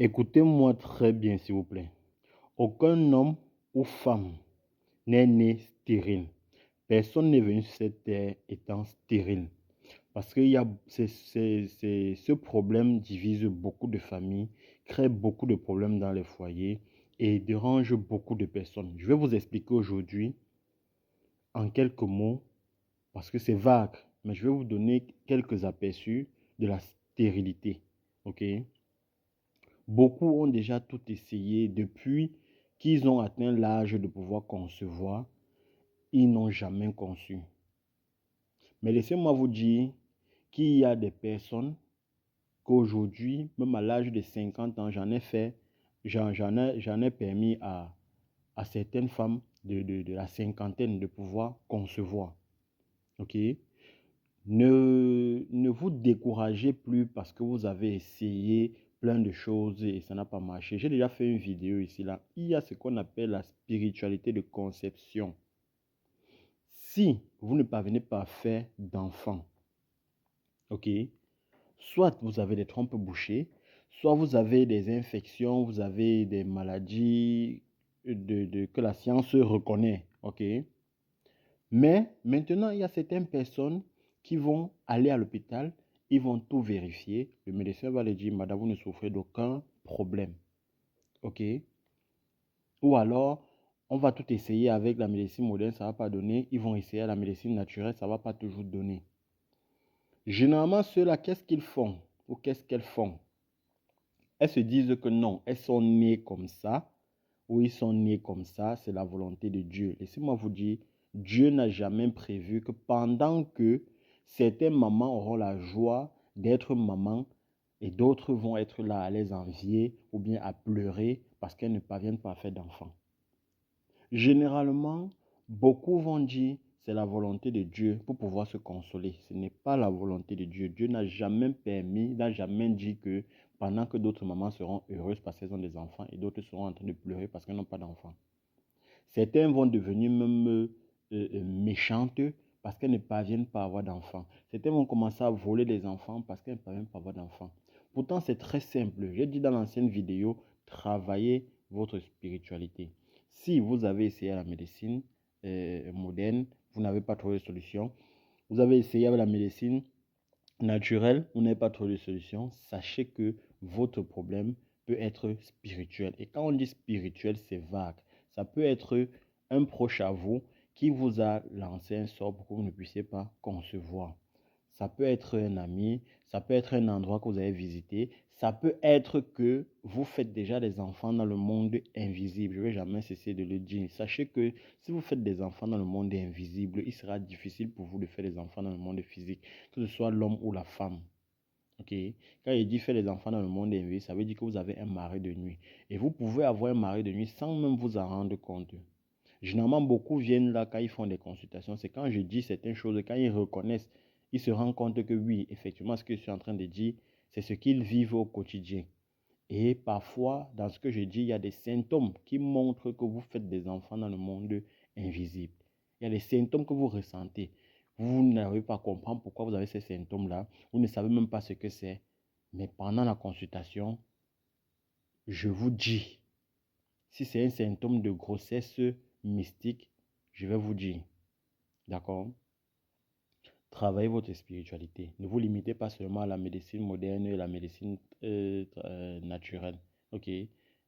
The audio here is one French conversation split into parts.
Écoutez-moi très bien, s'il vous plaît. Aucun homme ou femme n'est né stérile. Personne n'est venu sur cette terre étant stérile. Parce que ce problème divise beaucoup de familles, crée beaucoup de problèmes dans les foyers et dérange beaucoup de personnes. Je vais vous expliquer aujourd'hui en quelques mots, parce que c'est vague, mais je vais vous donner quelques aperçus de la stérilité. OK? Beaucoup ont déjà tout essayé depuis qu'ils ont atteint l'âge de pouvoir concevoir. Ils n'ont jamais conçu. Mais laissez-moi vous dire qu'il y a des personnes qu'aujourd'hui, même à l'âge de 50 ans, j'en ai permis à certaines femmes de la cinquantaine de pouvoir concevoir. OK? Ne vous découragez plus parce que vous avez essayé plein de choses et ça n'a pas marché. J'ai déjà fait une vidéo ici, là. Il y a ce qu'on appelle la spiritualité de conception. Si vous ne parvenez pas à faire d'enfant, ok, soit vous avez des trompes bouchées, soit vous avez des infections, vous avez des maladies que la science reconnaît, ok. Mais maintenant, il y a certaines personnes qui vont aller à l'hôpital, ils vont tout vérifier. Le médecin va leur dire, madame, vous ne souffrez d'aucun problème. OK? Ou alors, on va tout essayer avec la médecine moderne, ça ne va pas donner. Ils vont essayer la médecine naturelle, ça ne va pas toujours donner. Généralement, ceux-là, qu'est-ce qu'ils font? Ou qu'est-ce qu'elles font? Elles se disent que non, elles sont nées comme ça, ou ils sont nés comme ça, c'est la volonté de Dieu. Laissez-moi vous dire, Dieu n'a jamais prévu que pendant que certaines mamans auront la joie d'être maman et d'autres vont être là à les envier ou bien à pleurer parce qu'elles ne parviennent pas à faire d'enfants. Généralement, beaucoup vont dire c'est la volonté de Dieu pour pouvoir se consoler. Ce n'est pas la volonté de Dieu. Dieu n'a jamais permis, n'a jamais dit que pendant que d'autres mamans seront heureuses parce qu'elles ont des enfants et d'autres seront en train de pleurer parce qu'elles n'ont pas d'enfants. Certains vont devenir même méchantes parce qu'elles ne parviennent pas à avoir d'enfants. Certains vont commencer à voler des enfants parce qu'elles ne parviennent pas à avoir d'enfants. Pourtant, c'est très simple. J'ai dit dans l'ancienne vidéo, travaillez votre spiritualité. Si vous avez essayé la médecine moderne, vous n'avez pas trouvé de solution. Vous avez essayé avec la médecine naturelle, vous n'avez pas trouvé de solution. Sachez que votre problème peut être spirituel. Et quand on dit spirituel, c'est vague. Ça peut être un proche à vous qui vous a lancé un sort pour que vous ne puissiez pas concevoir. Ça peut être un ami, ça peut être un endroit que vous avez visité, ça peut être que vous faites déjà des enfants dans le monde invisible. Je ne vais jamais cesser de le dire. Sachez que si vous faites des enfants dans le monde invisible, il sera difficile pour vous de faire des enfants dans le monde physique, que ce soit l'homme ou la femme. Ok. Quand il dit faire des enfants dans le monde invisible, ça veut dire que vous avez un mari de nuit. Et vous pouvez avoir un mari de nuit sans même vous en rendre compte. Généralement, beaucoup viennent là quand ils font des consultations. C'est quand je dis certaines choses, quand ils reconnaissent, ils se rendent compte que oui, effectivement, ce que je suis en train de dire, c'est ce qu'ils vivent au quotidien. Et parfois, dans ce que je dis, il y a des symptômes qui montrent que vous faites des enfants dans le monde invisible. Il y a des symptômes que vous ressentez. Vous n'arrivez pas à comprendre pourquoi vous avez ces symptômes-là. Vous ne savez même pas ce que c'est. Mais pendant la consultation, je vous dis, si c'est un symptôme de grossesse mystique, je vais vous dire, d'accord? Travaillez votre spiritualité. Ne vous limitez pas seulement à la médecine moderne et la médecine naturelle. Ok?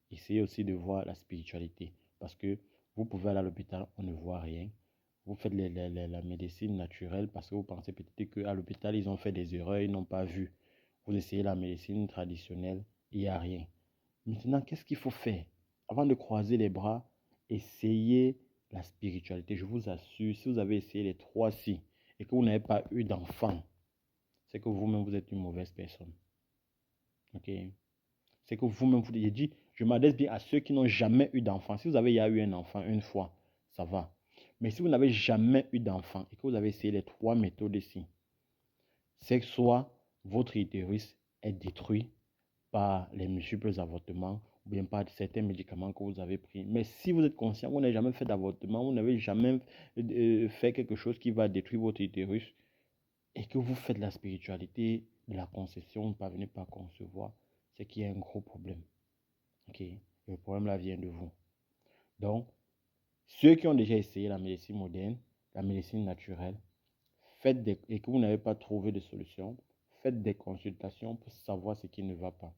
Essayez aussi de voir la spiritualité. Parce que vous pouvez aller à l'hôpital, on ne voit rien. Vous faites la médecine naturelle parce que vous pensez peut-être qu'à l'hôpital, ils ont fait des erreurs, ils n'ont pas vu. Vous essayez la médecine traditionnelle, il n'y a rien. Maintenant, qu'est-ce qu'il faut faire? Avant de croiser les bras, essayez la spiritualité. Je vous assure, si vous avez essayé les 3 si et que vous n'avez pas eu d'enfant, c'est que vous-même, vous êtes une mauvaise personne. Ok? C'est que vous-même, vous avez dit, je m'adresse bien à ceux qui n'ont jamais eu d'enfant. Si vous avez eu un enfant une fois, ça va. Mais si vous n'avez jamais eu d'enfant et que vous avez essayé les 3 méthodes ici, c'est que soit votre utérus est détruit par les multiples avortements ou bien par certains médicaments que vous avez pris. Mais si vous êtes conscient, vous n'avez jamais fait d'avortement, vous n'avez jamais fait quelque chose qui va détruire votre utérus et que vous faites la spiritualité de la conception, vous ne parvenez pas à concevoir, c'est qu'il y a un gros problème. Ok? Et le problème là vient de vous. Donc, ceux qui ont déjà essayé la médecine moderne, la médecine naturelle, et que vous n'avez pas trouvé de solution, faites des consultations pour savoir ce qui ne va pas.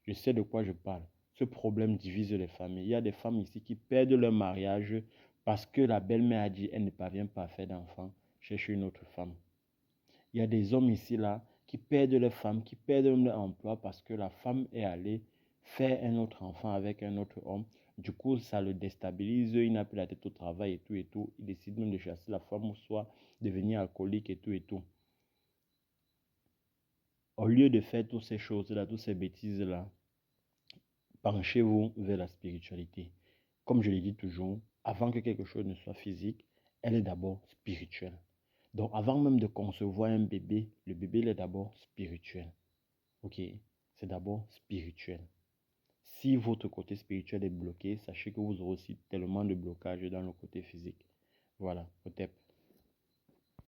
Je sais de quoi je parle. Ce problème divise les familles. Il y a des femmes ici qui perdent leur mariage parce que la belle-mère a dit elle ne parvient pas à faire d'enfant, cherche une autre femme. Il y a des hommes ici là qui perdent leur femme, qui perdent leur emploi parce que la femme est allée faire un autre enfant avec un autre homme. Du coup, ça le déstabilise, il n'a plus la tête au travail et tout et tout. Il décide même de chasser la femme ou soit devenir alcoolique et tout et tout. Au lieu de faire toutes ces choses-là, toutes ces bêtises-là, penchez-vous vers la spiritualité. Comme je l'ai dit toujours, avant que quelque chose ne soit physique, elle est d'abord spirituelle. Donc, avant même de concevoir un bébé, le bébé il est d'abord spirituel. Ok, c'est d'abord spirituel. Si votre côté spirituel est bloqué, sachez que vous aurez aussi tellement de blocages dans le côté physique. Voilà, peut-être.